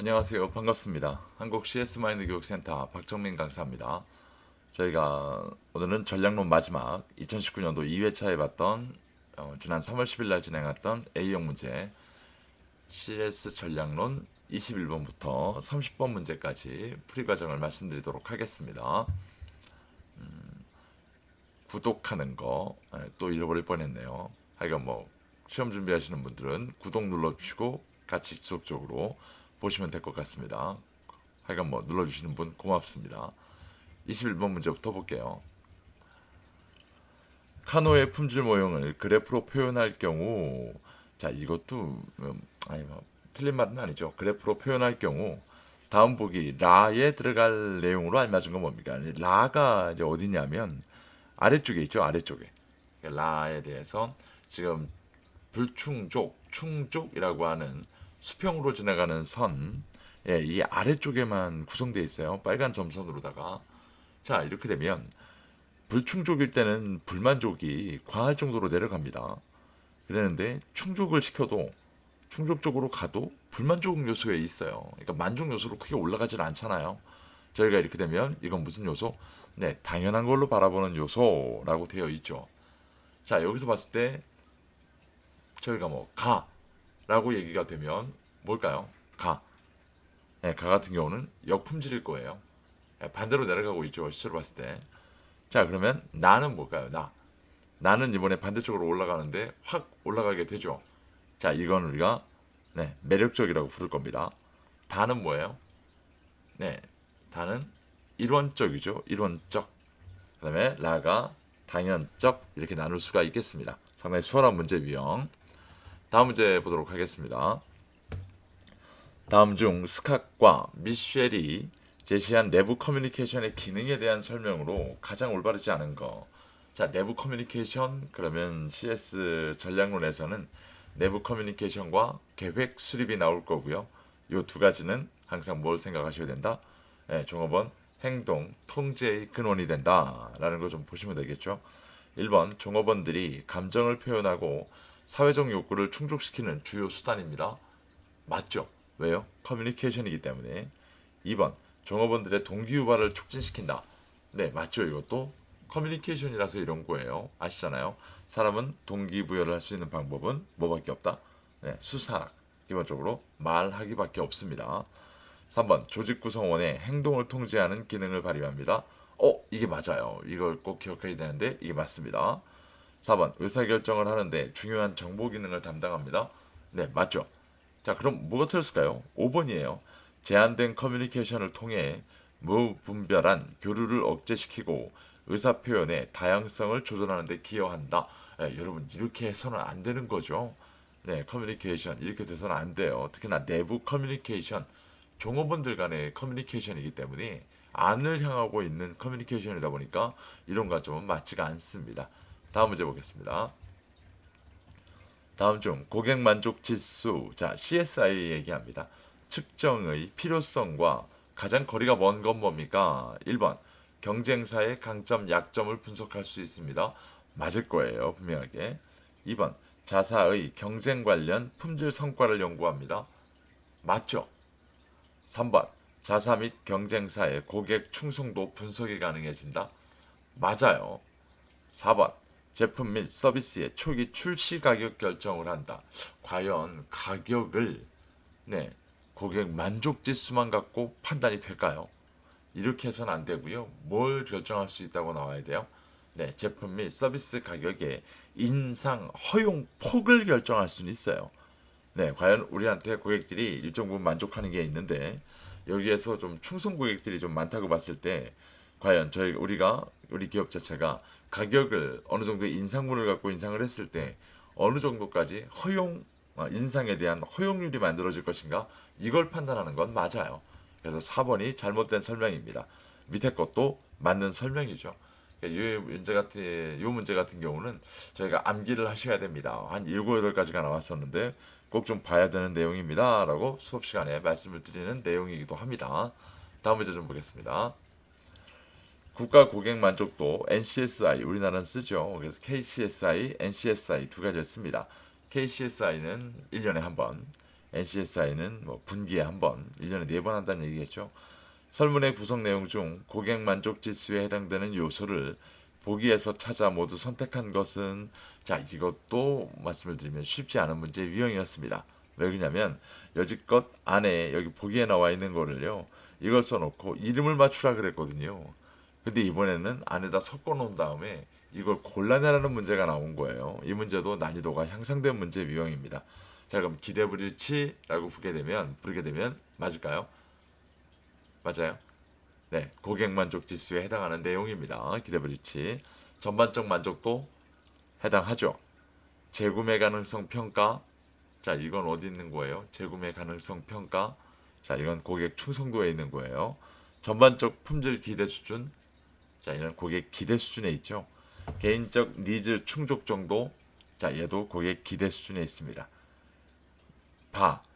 안녕하세요. 반갑습니다. 한국 CS 마인드 교육센터 박정민 강사입니다. 저희가 오늘은 전략론 마지막 2019년도 2회차에 봤던 지난 3월 10일 날 진행했던 A형 문제 CS 전략론 21번부터 30번 문제까지 풀이 과정을 말씀드리도록 하겠습니다. 구독하는 거 또 잃어버릴 뻔했네요. 하여간 뭐 시험 준비하시는 분들은 구독 눌러주시고 같이 지속적으로 보시면 될 것 같습니다. 하여간 뭐 눌러주시는 분 고맙습니다. 21번 문제부터 볼게요. 카노의 품질 모형을 그래프로 표현할 경우, 자 이것도 틀린 말은 아니죠. 그래프로 표현할 경우 다음 보기 라에 들어갈 내용으로 알맞은 건 뭡니까? 라가 이제 어디냐면 아래쪽에 있죠. 아래쪽에 라에 대해서 지금 불충족, 충족이라고 하는 수평으로 지나가는 선, 이 아래쪽에만 구성되어 있어요. 빨간 점선으로다가. 자, 이렇게 되면 불충족일 때는 불만족이 과할 정도로 내려갑니다. 그러는데 충족을 시켜도 충족 쪽으로 가도 불만족 요소에 있어요. 그러니까 만족 요소로 크게 올라가진 않잖아요. 저희가 이렇게 되면 이건 무슨 요소? 네, 당연한 걸로 바라보는 요소라고 되어 있죠. 자, 여기서 봤을 때 저희가 뭐 가라고 얘기가 되면 뭘까요? 가. 네, 가 같은 경우는 역품질일 거예요. 네, 반대로 내려가고 있죠. 실제로 봤을 때. 자, 그러면 나는 뭘까요? 나는 이번에 반대쪽으로 올라가는데 확 올라가게 되죠. 자, 이건 우리가 매력적이라고 부를 겁니다. 다는 뭐예요? 네, 다는 일원적이죠. 일원적. 그다음에 라가 당연적 이렇게 나눌 수가 있겠습니다. 상당히 수월한 문제 유형. 다음 문제 보도록 하겠습니다. 다음 중 스캇과 미셸이 제시한 내부 커뮤니케이션의 기능에 대한 설명으로 가장 올바르지 않은 거. 자, 내부 커뮤니케이션 그러면 CS 전략론에서는 내부 커뮤니케이션과 계획 수립이 나올 거고요. 이 두 가지는 항상 뭘 생각하셔야 된다? 종업원 행동 통제의 근원이 된다라는 거 좀 보시면 되겠죠. 1번 종업원들이 감정을 표현하고 사회적 욕구를 충족시키는 주요 수단입니다. 맞죠? 왜요? 커뮤니케이션이기 때문에. 2번 종업원들의 동기유발을 촉진시킨다. 네, 맞죠. 이것도 커뮤니케이션이라서 이런 거예요. 아시잖아요. 사람은 동기부여를 할 수 있는 방법은 뭐밖에 없다? 네, 수사. 기본적으로 말하기밖에 없습니다. 3번 조직 구성원의 행동을 통제하는 기능을 발휘합니다. 이게 맞아요. 이걸 꼭 기억해야 되는데 이게 맞습니다. 4번 의사결정을 하는데 중요한 정보 기능을 담당합니다. 네, 맞죠. 자, 그럼 뭐가 틀렸을까요? 5번이에요. 제한된 커뮤니케이션을 통해 무분별한 교류를 억제시키고 의사표현의 다양성을 조절하는 데 기여한다. 여러분 이렇게 해서는 안 되는 거죠. 네, 커뮤니케이션 이렇게 돼서는 안 돼요. 특히나 내부 커뮤니케이션, 종업원들 간의 커뮤니케이션이기 때문에 안을 향하고 있는 커뮤니케이션이다 보니까 이론과 좀 맞지가 않습니다. 다음 문제 보겠습니다. 다음 중 고객 만족 지수, 자 CSI 얘기합니다. 측정의 필요성과 가장 거리가 먼 건 뭡니까? 1번 경쟁사의 강점, 약점을 분석할 수 있습니다. 맞을 거예요, 분명하게. 2번 자사의 경쟁 관련 품질 성과를 연구합니다. 맞죠? 3번 자사 및 경쟁사의 고객 충성도 분석이 가능해진다. 맞아요. 4번 제품 및 서비스의 초기 출시 가격 결정을 한다. 과연 가격을 고객 만족 지수만 갖고 판단이 될까요? 이렇게 해서는 안 되고요. 뭘 결정할 수 있다고 나와야 돼요? 제품 및 서비스 가격의 인상 허용 폭을 결정할 수는 있어요. 과연 우리한테 고객들이 일정 부분 만족하는 게 있는데 여기에서 좀 충성 고객들이 좀 많다고 봤을 때 과연 우리 기업 자체가 가격을 어느 정도 인상분을 갖고 인상을 했을 때 어느 정도까지 인상에 대한 허용률이 만들어질 것인가 이걸 판단하는 건 맞아요. 그래서 4번이 잘못된 설명입니다. 밑에 것도 맞는 설명이죠. 이 문제 같은 경우는 저희가 암기를 하셔야 됩니다. 한 7, 8가지가 나왔었는데 꼭 좀 봐야 되는 내용입니다. 라고 수업 시간에 말씀을 드리는 내용이기도 합니다. 다음 문제 좀 보겠습니다. 국가 고객 만족도 NCSI 우리나라는 쓰죠. 그래서 KCSI, NCSI 두 가지를 씁니다. KCSI는 1년에 한 번, NCSI는 뭐 분기에 한 번, 1년에 4번 한다는 얘기겠죠. 설문의 구성 내용 중 고객 만족 지수에 해당되는 요소를 보기에서 찾아 모두 선택한 것은, 자, 이것도 말씀을 드리면 쉽지 않은 문제 유형이었습니다. 왜 그러냐면 여지껏 안에 여기 보기에 나와 있는 거를요, 이걸 써놓고 이름을 맞추라 그랬거든요. 근데 이번에는 안에다 섞어 놓은 다음에 이걸 골라내라는 문제가 나온 거예요. 이 문제도 난이도가 향상된 문제 유형입니다. 자, 그럼 기대불일치라고 부르게 되면 맞을까요? 맞아요. 네, 고객 만족 지수에 해당하는 내용입니다. 기대불일치. 전반적 만족도 해당하죠. 재구매 가능성 평가. 자, 이건 어디 있는 거예요? 재구매 가능성 평가. 자, 이건 고객 충성도에 있는 거예요. 전반적 품질 기대 수준. 자, 이는 고객 기대 수준에 있죠. 개인적 니즈 충족 정도. 자, 얘도 고객 기대 수준에 있습니다.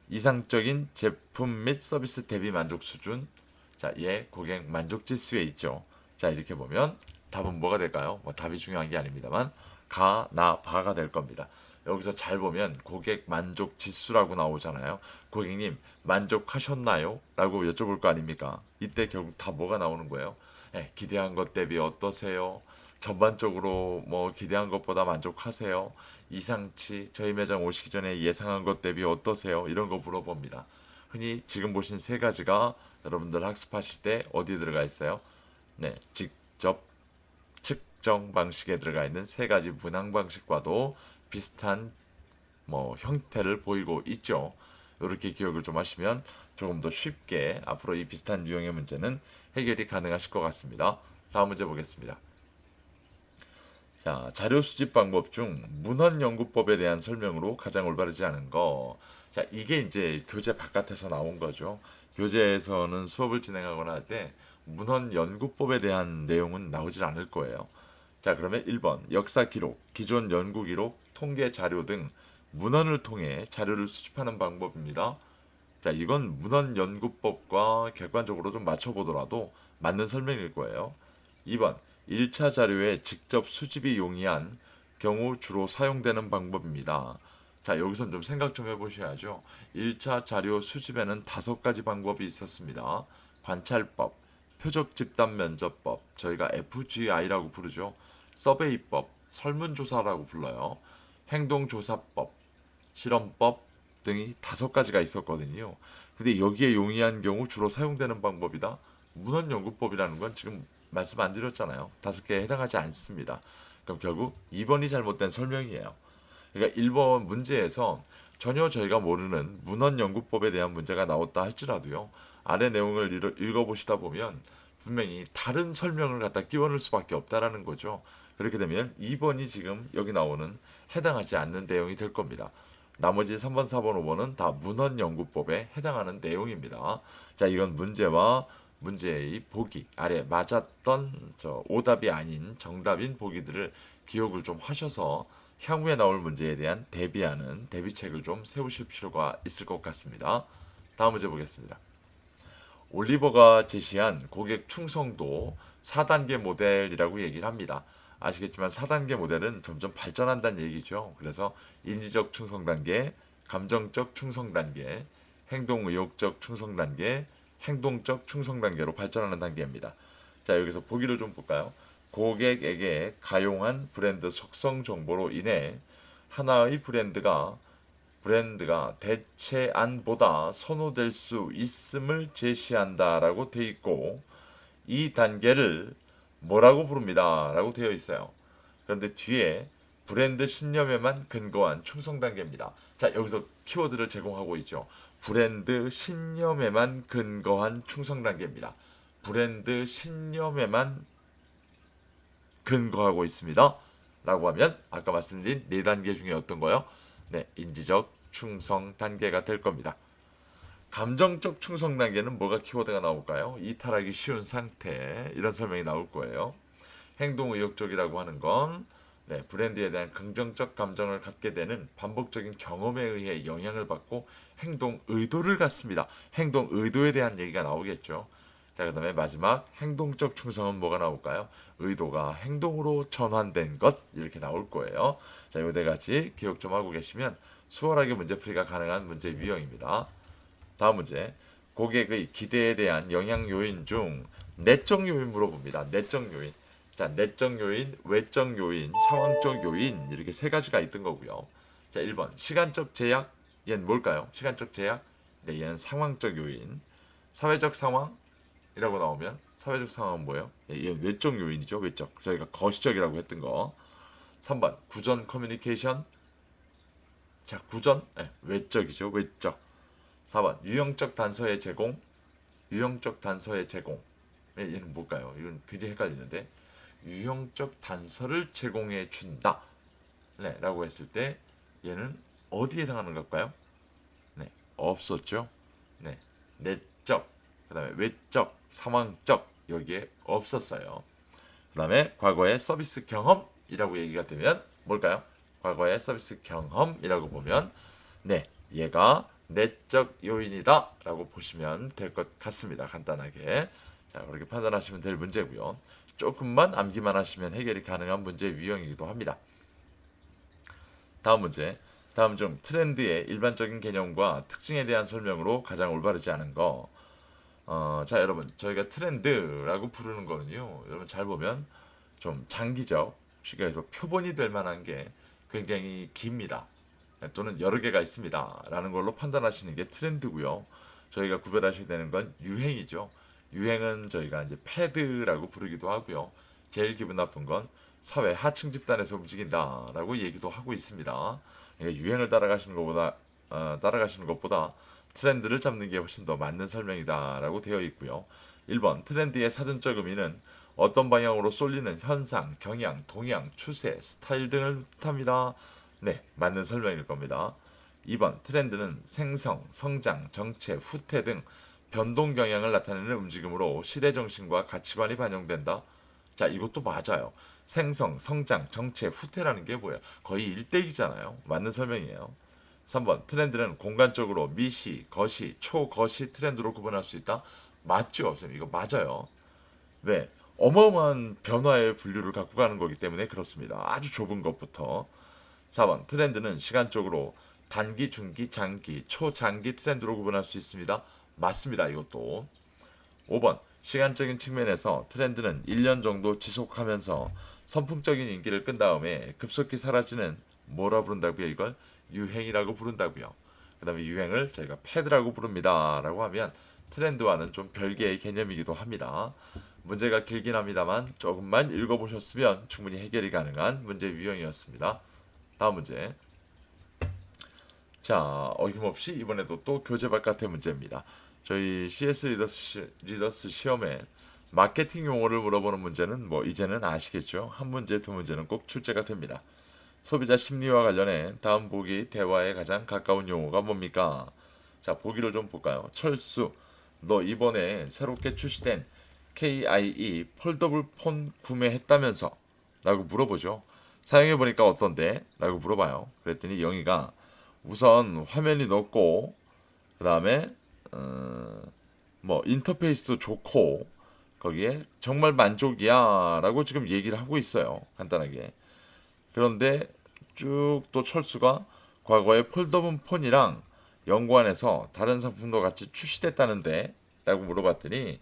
이상적인 제품 및 서비스 대비 만족 수준. 자, 얘 고객 만족 지수에 있죠. 자, 이렇게 보면 답은 뭐가 될까요? 뭐 답이 중요한 게 아닙니다만 바가 될 겁니다. 여기서 잘 보면 고객 만족 지수라고 나오잖아요. 고객님 만족하셨나요? 라고 여쭤볼 거 아닙니까? 이때 결국 다 뭐가 나오는 거예요? 네, 기대한 것 대비 어떠세요? 전반적으로 뭐 기대한 것보다 만족하세요? 이상치 저희 매장 오시기 전에 예상한 것 대비 어떠세요? 이런 거 물어봅니다. 흔히 지금 보신 세 가지가 여러분들 학습하실 때 어디에 들어가 있어요? 네, 직접 측정 방식에 들어가 있는 세 가지 문항 방식과도 비슷한 뭐 형태를 보이고 있죠. 이렇게 기억을 좀 하시면 조금 더 쉽게 앞으로 이 비슷한 유형의 문제는 해결이 가능하실 것 같습니다. 다음 문제 보겠습니다. 자, 자료 수집 방법 중 문헌연구법에 대한 설명으로 가장 올바르지 않은 거. 자, 이게 이제 교재 바깥에서 나온 거죠. 교재에서는 수업을 진행하거나 할 때 문헌연구법에 대한 내용은 나오질 않을 거예요. 자, 그러면 1번 역사 기록, 기존 연구 기록, 통계 자료 등 문헌을 통해 자료를 수집하는 방법입니다. 자, 이건 문헌연구법과 객관적으로 좀 맞춰보더라도 맞는 설명일 거예요. 2번 1차 자료에 직접 수집이 용이한 경우 주로 사용되는 방법입니다. 자, 여기선 좀 생각 좀 해보셔야죠. 1차 자료 수집에는 5가지 방법이 있었습니다. 관찰법, 표적 집단 면접법, 저희가 FGI라고 부르죠. 서베이법, 설문조사라고 불러요. 행동조사법, 실험법 등이 5가지가 있었거든요. 근데 여기에 용이한 경우 주로 사용되는 방법이다. 문헌연구법이라는 건 지금 말씀 안 드렸잖아요. 5개에 해당하지 않습니다. 그럼 결국 2번이 잘못된 설명이에요. 그러니까 1번 문제에서 전혀 저희가 모르는 문헌연구법에 대한 문제가 나왔다 할지라도요, 아래 내용을 읽어보시다 보면 분명히 다른 설명을 갖다 끼워넣을 수밖에 없다라는 거죠. 그렇게 되면 2번이 지금 여기 나오는 해당하지 않는 내용이 될 겁니다. 나머지 3번, 4번, 5번은 다 문헌연구법에 해당하는 내용입니다. 자, 이건 문제와 문제의 보기 아래 맞았던 오답이 아닌 정답인 보기들을 기억을 좀 하셔서 향후에 나올 문제에 대한 대비하는 대비책을 좀 세우실 필요가 있을 것 같습니다. 다음 문제 보겠습니다. 올리버가 제시한 고객 충성도 4단계 모델이라고 얘기를 합니다. 아시겠지만 4단계 모델은 점점 발전한다는 얘기죠. 그래서 인지적 충성 단계, 감정적 충성 단계, 행동의욕적 충성 단계, 행동적 충성 단계로 발전하는 단계입니다. 자, 여기서 보기를 좀 볼까요? 고객에게 가용한 브랜드 속성 정보로 인해 하나의 브랜드가 대체안보다 선호될 수 있음을 제시한다라고 되어 있고, 이 단계를 뭐라고 부릅니다 라고 되어 있어요. 그런데 뒤에 브랜드 신념에만 근거한 충성 단계입니다. 자, 여기서 키워드를 제공하고 있죠. 브랜드 신념에만 근거한 충성 단계입니다. 브랜드 신념에만 근거하고 있습니다 라고 하면 아까 말씀드린 4단계 중에 어떤 거요? 네, 인지적 충성 단계가 될 겁니다. 감정적 충성 단계는 뭐가 키워드가 나올까요? 이탈하기 쉬운 상태, 이런 설명이 나올 거예요. 행동의욕적이라고 하는 건 네, 브랜드에 대한 긍정적 감정을 갖게 되는 반복적인 경험에 의해 영향을 받고 행동 의도를 갖습니다. 행동 의도에 대한 얘기가 나오겠죠. 자, 그 다음에 마지막 행동적 충성은 뭐가 나올까요? 의도가 행동으로 전환된 것 이렇게 나올 거예요. 자, 요 네 가지 기억 좀 하고 계시면 수월하게 문제풀이가 가능한 문제 유형입니다. 다음 문제. 고객의 기대에 대한 영향 요인 중 내적 요인 물어봅니다. 내적 요인. 자, 내적 요인, 외적 요인, 상황적 요인 이렇게 세 가지가 있던 거고요. 자, 1번 시간적 제약. 얘는 뭘까요? 시간적 제약. 네, 얘는 상황적 요인. 사회적 상황이라고 나오면 사회적 상황은 뭐예요? 예, 얘는 외적 요인이죠. 외적. 저희가 거시적이라고 했던 거. 3번 구전 커뮤니케이션. 자, 구전 외적이죠. 외적. 4번 유형적 단서의 제공. 유형적 단서의 제공. 얘는 뭘까요? 이건 굉장히 헷갈리는데 유형적 단서를 제공해 준다. 네, 라고 했을 때 얘는 어디에 해당하는 걸까요? 네, 없었죠. 네, 내적, 그 다음에 외적, 상황적 여기에 없었어요. 그 다음에 과거의 서비스 경험이라고 얘기가 되면 뭘까요? 과거의 서비스 경험이라고 보면 네, 얘가 내적 요인이다 라고 보시면 될 것 같습니다. 간단하게. 자, 그렇게 판단하시면 될 문제고요. 조금만 암기만 하시면 해결이 가능한 문제 유형이기도 합니다. 다음 문제. 다음 중 트렌드의 일반적인 개념과 특징에 대한 설명으로 가장 올바르지 않은 거. 자, 여러분, 저희가 트렌드라고 부르는 거는요, 여러분 잘 보면 좀 장기적, 쉽게 해서 표본이 될 만한 게 굉장히 깁니다. 또는 여러 개가 있습니다. 라는 걸로 판단하시는 게 트렌드고요. 저희가 구별하셔야 되는 건 유행이죠. 유행은 저희가 이제 패드라고 부르기도 하고요. 제일 기분 나쁜 건 사회 하층 집단에서 움직인다라고 얘기도 하고 있습니다. 그러니까 유행을 따라가시는 것보다 트렌드를 잡는 게 훨씬 더 맞는 설명이다라고 되어 있고요. 1번 트렌드의 사전적 의미는 어떤 방향으로 쏠리는 현상, 경향, 동향, 추세, 스타일 등을 뜻합니다. 네, 맞는 설명일 겁니다. 2번 트렌드는 생성, 성장, 정체, 후퇴 등 변동 경향을 나타내는 움직임으로 시대 정신과 가치관이 반영된다. 자, 이것도 맞아요. 생성, 성장, 정체, 후퇴라는 게 뭐예요? 거의 일대기잖아요. 맞는 설명이에요. 3번 트렌드는 공간적으로 미시, 거시, 초거시 트렌드로 구분할 수 있다. 맞죠? 선생님 이거 맞아요. 왜? 어마어마한 변화의 분류를 갖고 가는 거기 때문에 그렇습니다. 아주 좁은 것부터. 4번 트렌드는 시간적으로 단기, 중기, 장기, 초장기 트렌드로 구분할 수 있습니다. 맞습니다. 이것도. 5번 시간적인 측면에서 트렌드는 1년 정도 지속하면서 선풍적인 인기를 끈 다음에 급속히 사라지는 뭐라 부른다고요? 이걸 유행이라고 부른다고요. 그 다음에 유행을 저희가 패드라고 부릅니다. 라고 하면 트렌드와는 좀 별개의 개념이기도 합니다. 문제가 길긴 합니다만 조금만 읽어보셨으면 충분히 해결이 가능한 문제 유형이었습니다. 다음 문제. 자, 어김없이 이번에도 또 교재 바깥의 문제입니다. 저희 CS 리더스 시험에 마케팅 용어를 물어보는 문제는 뭐 이제는 아시겠죠? 한 문제, 두 문제는 꼭 출제가 됩니다. 소비자 심리와 관련해 다음 보기 대화에 가장 가까운 용어가 뭡니까? 자, 보기를 좀 볼까요? 철수, 너 이번에 새롭게 출시된 KIE 폴더블 폰 구매했다면서? 라고 물어보죠. 사용해보니까 어떤데? 라고 물어봐요. 그랬더니 영희가 우선 화면이 넓고 그 다음에 뭐 인터페이스도 좋고 거기에 정말 만족이야 라고 지금 얘기를 하고 있어요. 간단하게. 그런데 쭉 또 철수가 과거에 폴더블 폰이랑 연관해서 다른 상품도 같이 출시됐다는데 라고 물어봤더니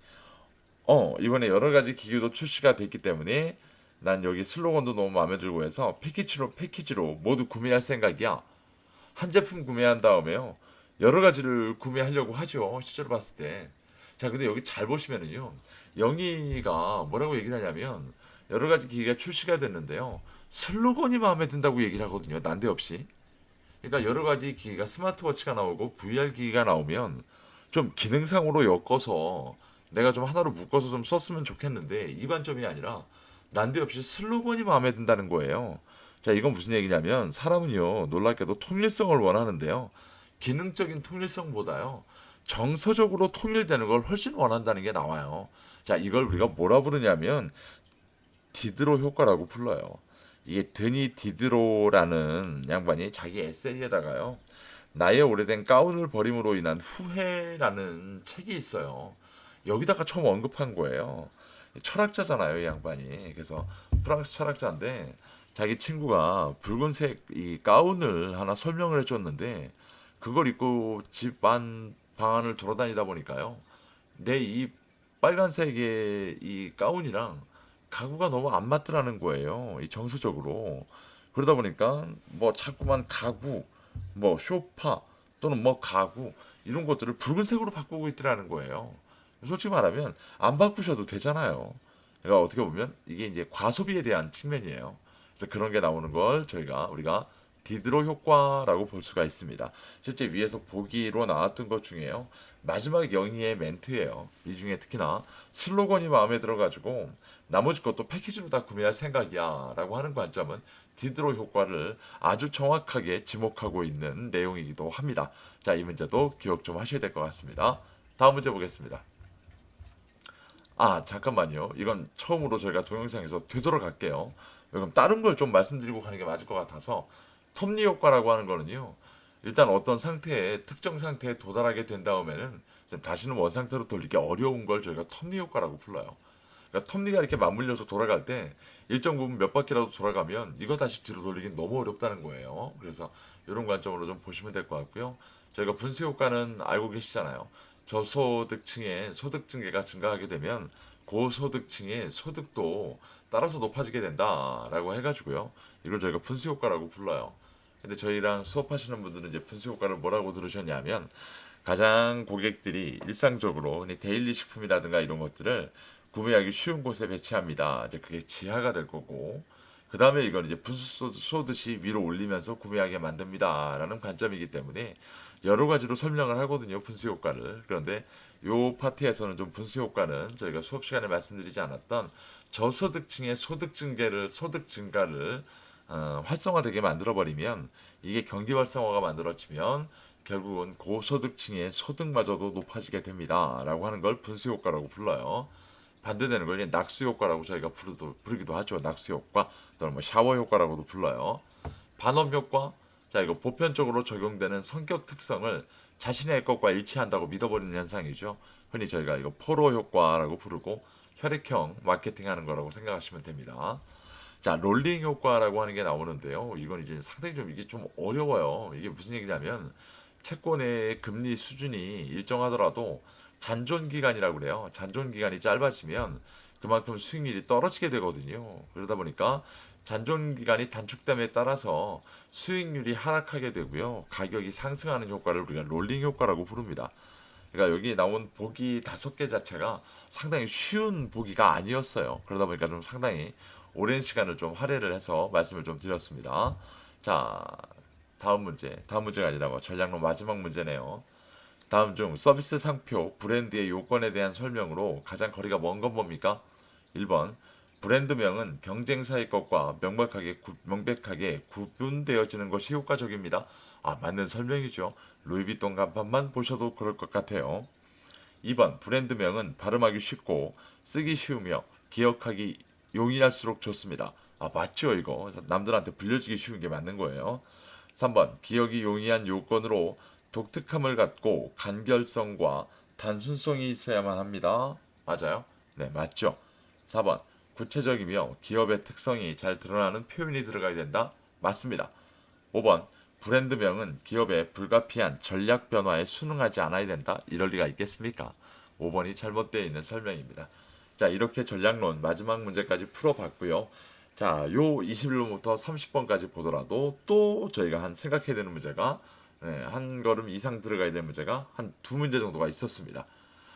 이번에 여러 가지 기기도 출시가 됐기 때문에 난 여기 슬로건도 너무 마음에 들고 해서 패키지로 모두 구매할 생각이야. 한 제품 구매한 다음에요. 여러 가지를 구매하려고 하죠. 실제로 봤을 때. 자, 근데 여기 잘 보시면은요. 영희가 뭐라고 얘기를 하냐면 여러 가지 기기가 출시가 됐는데요. 슬로건이 마음에 든다고 얘기를 하거든요. 난데없이. 그러니까 여러 가지 기기가 스마트워치가 나오고 VR 기기가 나오면 좀 기능상으로 엮어서 내가 좀 하나로 묶어서 좀 썼으면 좋겠는데 이 관점이 아니라 난데없이 슬로건이 마음에 든다는 거예요. 자, 이건 무슨 얘기냐면 사람은요 놀랍게도 통일성을 원하는데요. 기능적인 통일성보다요. 정서적으로 통일되는 걸 훨씬 원한다는 게 나와요. 자, 이걸 우리가 뭐라 부르냐면 디드로 효과라고 불러요. 이게 드니 디드로라는 양반이 자기 에세이에다가요. 나의 오래된 가운을 버림으로 인한 후회라는 책이 있어요. 여기다가 처음 언급한 거예요. 철학자잖아요, 이 양반이. 그래서 프랑스 철학자인데 자기 친구가 붉은색 이 가운을 하나 설명을 해줬는데 그걸 입고 집 안 방안을 돌아다니다 보니까요. 내 이 빨간색의 이 가운이랑 가구가 너무 안 맞더라는 거예요. 이 정서적으로. 그러다 보니까 뭐 자꾸만 가구, 뭐 소파 또는 뭐 가구 이런 것들을 붉은색으로 바꾸고 있더라는 거예요. 솔직히 말하면 안 바꾸셔도 되잖아요. 그러니까 어떻게 보면 이게 이제 과소비에 대한 측면이에요. 그래서 그런 게 나오는 걸 우리가 디드로 효과라고 볼 수가 있습니다. 실제 위에서 보기로 나왔던 것 중에요. 마지막 영희의 멘트예요. 이 중에 특히나 슬로건이 마음에 들어가지고 나머지 것도 패키지로 다 구매할 생각이야 라고 하는 관점은 디드로 효과를 아주 정확하게 지목하고 있는 내용이기도 합니다. 자, 이 문제도 기억 좀 하셔야 될 것 같습니다. 다음 문제 보겠습니다. 아, 잠깐만요. 이건 처음으로 저희가 동영상에서 되돌아갈게요. 그럼 다른 걸 좀 말씀드리고 가는 게 맞을 것 같아서 톱니 효과라고 하는 거는요. 일단 어떤 상태에 특정 상태에 도달하게 된 다음에는 다시는 원 상태로 돌리기 어려운 걸 저희가 톱니 효과라고 불러요. 그러니까 톱니가 이렇게 맞물려서 돌아갈 때 일정 부분 몇 바퀴라도 돌아가면 이거 다시 뒤로 돌리긴 너무 어렵다는 거예요. 그래서 이런 관점으로 좀 보시면 될 것 같고요. 저희가 분수 효과는 알고 계시잖아요. 저소득층의 소득 증가가 증가하게 되면 고소득층의 소득도 따라서 높아지게 된다라고 해가지고요. 이걸 저희가 분수 효과라고 불러요. 근데 저희랑 수업하시는 분들은 이제 분수 효과를 뭐라고 들으셨냐면 가장 고객들이 일상적으로 데일리 식품이라든가 이런 것들을 구매하기 쉬운 곳에 배치합니다. 이제 그게 지하가 될 거고 그 다음에 이건 이제 분수 쏘듯이 위로 올리면서 구매하게 만듭니다라는 관점이기 때문에 여러 가지로 설명을 하거든요. 분수 효과를. 그런데 요 파트에서는 좀 분수 효과는 저희가 수업 시간에 말씀드리지 않았던 저소득층의 소득 증가를 활성화되게 만들어 버리면 이게 경기 활성화가 만들어지면 결국은 고소득층의 소득마저도 높아지게 됩니다라고 하는 걸 분수 효과라고 불러요. 반대되는 걸 낙수 효과라고 저희가 부르기도 하죠. 낙수 효과 또는 뭐 샤워 효과라고도 불러요. 반업 효과. 자, 이거 보편적으로 적용되는 성격 특성을 자신의 것과 일치한다고 믿어버리는 현상이죠. 흔히 저희가 이거 포로 효과라고 부르고 혈액형 마케팅하는 거라고 생각하시면 됩니다. 자, 롤링 효과라고 하는 게 나오는데요. 이건 이제 상당히 좀 이게 좀 어려워요. 이게 무슨 얘기냐면 채권의 금리 수준이 일정하더라도 잔존 기간이라고 그래요. 잔존 기간이 짧아지면 그만큼 수익률이 떨어지게 되거든요. 그러다 보니까 잔존 기간이 단축됨에 따라서 수익률이 하락하게 되고요. 가격이 상승하는 효과를 우리가 롤링 효과라고 부릅니다. 그러니까 여기 나온 보기 5개 자체가 상당히 쉬운 보기가 아니었어요. 그러다 보니까 좀 상당히 오랜 시간을 좀 할애를 해서 말씀을 좀 드렸습니다. 자, 다음 문제가 아니라 뭐 전략로 마지막 문제네요. 다음 중 서비스 상표, 브랜드의 요건에 대한 설명으로 가장 거리가 먼 건 뭡니까? 1번 브랜드명은 경쟁사의 것과 명백하게 구분되어지는 것이 효과적입니다. 아, 맞는 설명이죠. 루이비통 간판만 보셔도 그럴 것 같아요. 2번 브랜드명은 발음하기 쉽고 쓰기 쉬우며 기억하기 용이할수록 좋습니다. 아, 맞죠 이거. 남들한테 불려주기 쉬운 게 맞는 거예요. 3번 기억이 용이한 요건으로 독특함을 갖고 간결성과 단순성이 있어야만 합니다. 맞아요? 네, 맞죠. 4번 구체적이며 기업의 특성이 잘 드러나는 표현이 들어가야 된다. 맞습니다. 5번 브랜드명은 기업의 불가피한 전략 변화에 순응하지 않아야 된다. 이럴 리가 있겠습니까? 5번이 잘못되어 있는 설명입니다. 자, 이렇게 전략론 마지막 문제까지 풀어봤고요. 자, 요 21번부터 30번까지 보더라도 또 저희가 한 생각해야 되는 문제가 한 걸음 이상 들어가야 되는 문제가 한 두 문제 정도가 있었습니다.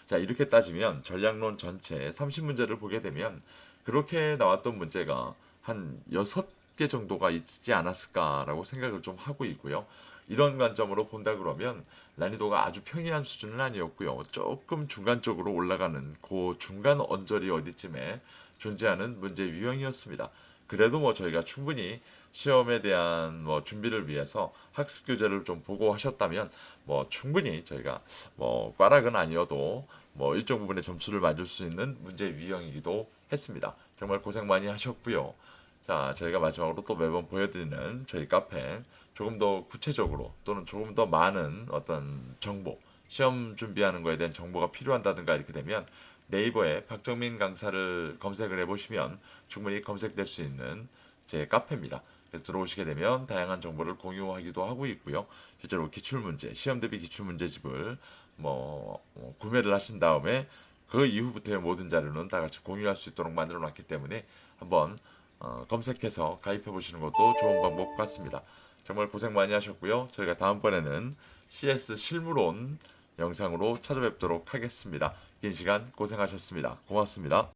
자, 이렇게 따지면 전략론 전체 30문제를 보게 되면 그렇게 나왔던 문제가 한 6개 정도가 있지 않았을까라고 생각을 좀 하고 있고요. 이런 관점으로 본다 그러면 난이도가 아주 평이한 수준은 아니었고요. 조금 중간 쪽으로 올라가는 그 중간 언저리 어디쯤에 존재하는 문제 유형이었습니다. 그래도 뭐 저희가 충분히 시험에 대한 뭐 준비를 위해서 학습 교재를 좀 보고 하셨다면 뭐 충분히 저희가 뭐 꽈락은 아니어도 뭐 일정 부분의 점수를 맞을 수 있는 문제 유형이기도 했습니다. 정말 고생 많이 하셨고요. 자, 저희가 마지막으로 또 매번 보여드리는 저희 카페 조금 더 구체적으로 또는 조금 더 많은 어떤 정보 시험 준비하는 거에 대한 정보가 필요한다든가 이렇게 되면 네이버에 박정민 강사를 검색을 해보시면 충분히 검색될 수 있는 제 카페입니다. 그래서 들어오시게 되면 다양한 정보를 공유하기도 하고 있고요. 실제로 기출문제, 시험 대비 기출문제집을 구매를 하신 다음에 그 이후부터의 모든 자료는 다 같이 공유할 수 있도록 만들어 놨기 때문에 한번 검색해서 가입해 보시는 것도 좋은 방법 같습니다. 정말 고생 많이 하셨고요. 저희가 다음번에는 CS 실무론 영상으로 찾아뵙도록 하겠습니다. 긴 시간 고생하셨습니다. 고맙습니다.